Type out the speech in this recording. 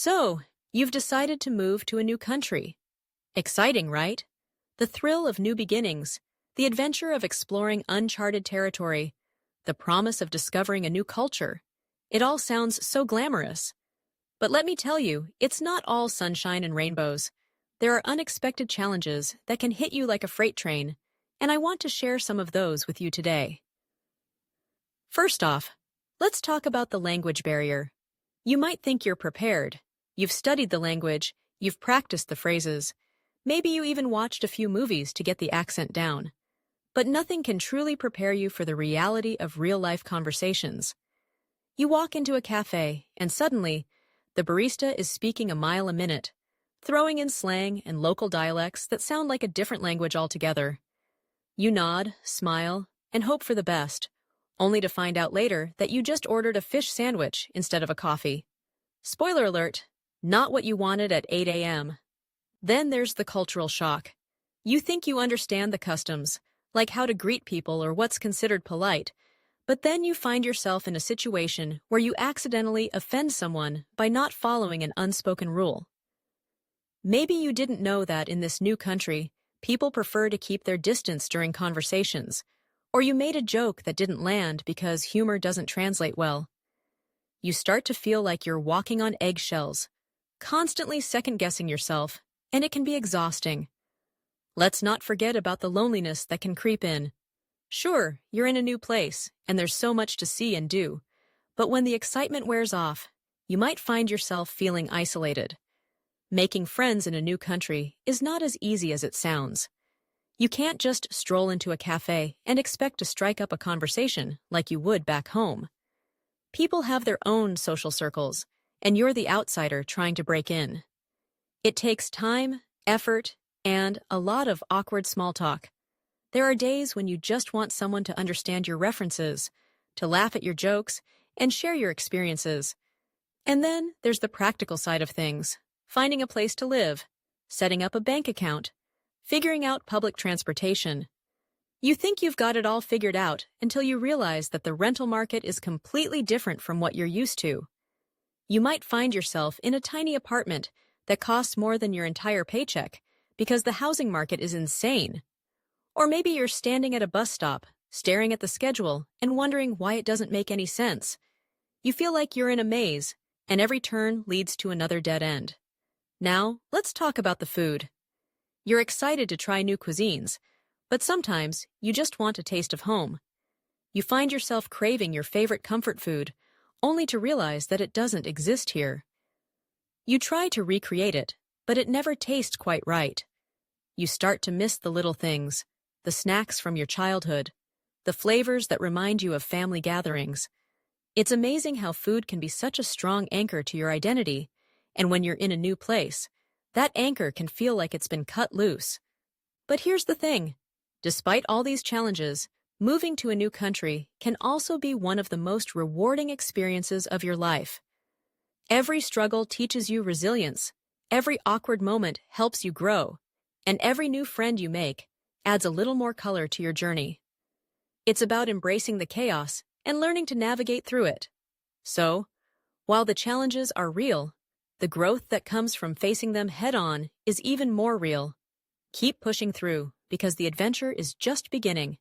So, you've decided to move to a new country. Exciting, right? The thrill of new beginnings, the adventure of exploring uncharted territory, the promise of discovering a new culture. It all sounds so glamorous. But let me tell you, it's not all sunshine and rainbows. There are unexpected challenges that can hit you like a freight train, and I want to share some of those with you today. First off, let's talk about the language barrier. You might think you're prepared. You've studied the language, you've practiced the phrases. Maybe you even watched a few movies to get the accent down. But nothing can truly prepare you for the reality of real-life conversations. You walk into a cafe, and suddenly, the barista is speaking a mile a minute, throwing in slang and local dialects that sound like a different language altogether. You nod, smile, and hope for the best, only to find out later that you just ordered a fish sandwich instead of a coffee. Spoiler alert, not what you wanted at 8 a.m. Then there's the cultural shock. You think you understand the customs, like how to greet people or what's considered polite, but then you find yourself in a situation where you accidentally offend someone by not following an unspoken rule. Maybe you didn't know that in this new country, people prefer to keep their distance during conversations, or you made a joke that didn't land because humor doesn't translate well. You start to feel like you're walking on eggshells, constantly second-guessing yourself, and it can be exhausting. Let's not forget about the loneliness that can creep in. Sure, you're in a new place, and there's so much to see and do, but when the excitement wears off, you might find yourself feeling isolated. Making friends in a new country is not as easy as it sounds. You can't just stroll into a cafe and expect to strike up a conversation like you would back home. People have their own social circles, and you're the outsider trying to break in. It takes time, effort, and a lot of awkward small talk. There are days when you just want someone to understand your references, to laugh at your jokes, and share your experiences. And then there's the practical side of things, finding a place to live, setting up a bank account, figuring out public transportation. You think you've got it all figured out until you realize that the rental market is completely different from what you're used to. You might find yourself in a tiny apartment that costs more than your entire paycheck because the housing market is insane. Or maybe you're standing at a bus stop, staring at the schedule and wondering why it doesn't make any sense. You feel like you're in a maze, and every turn leads to another dead end. Now, let's talk about the food. You're excited to try new cuisines, but sometimes you just want a taste of home. You find yourself craving your favorite comfort food, only to realize that it doesn't exist here. You try to recreate it, but it never tastes quite right. You start to miss the little things, the snacks from your childhood, the flavors that remind you of family gatherings. It's amazing how food can be such a strong anchor to your identity, and when you're in a new place, that anchor can feel like it's been cut loose. But here's the thing. Despite all these challenges, moving to a new country can also be one of the most rewarding experiences of your life. Every struggle teaches you resilience, every awkward moment helps you grow, and every new friend you make adds a little more color to your journey. It's about embracing the chaos and learning to navigate through it. So, while the challenges are real, the growth that comes from facing them head-on is even more real. Keep pushing through, because the adventure is just beginning.